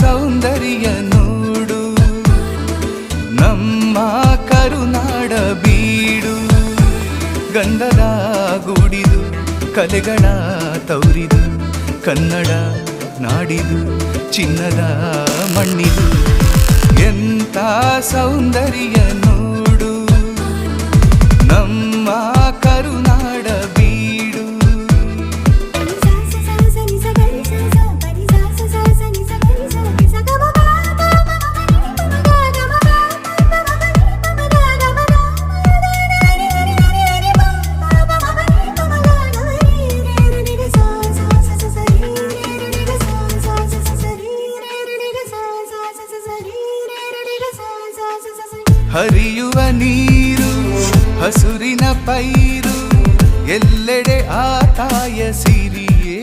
ಸೌಂದರ್ಯ ನೋಡು ನಮ್ಮ ಕರುನಾಡ ಬೀಡು ಗಂಧದ ಗೂಡಿದು ಕಲೆಗಳ ತೌರಿದು ಕನ್ನಡ ನಾಡಿದು ಚಿನ್ನದ ಮಣ್ಣಿದು ಎಂಥ ಸೌಂದರ್ಯ ನೋಡು ನಮ್ಮ ಕರುನಾಡ ಬೀಡು ಹರಿಯುವ ನೀರು ಹಸುರಿನ ಪೈರು ಎಲ್ಲೆಡೆ ಆತಾಯ ಸಿರಿಯೇ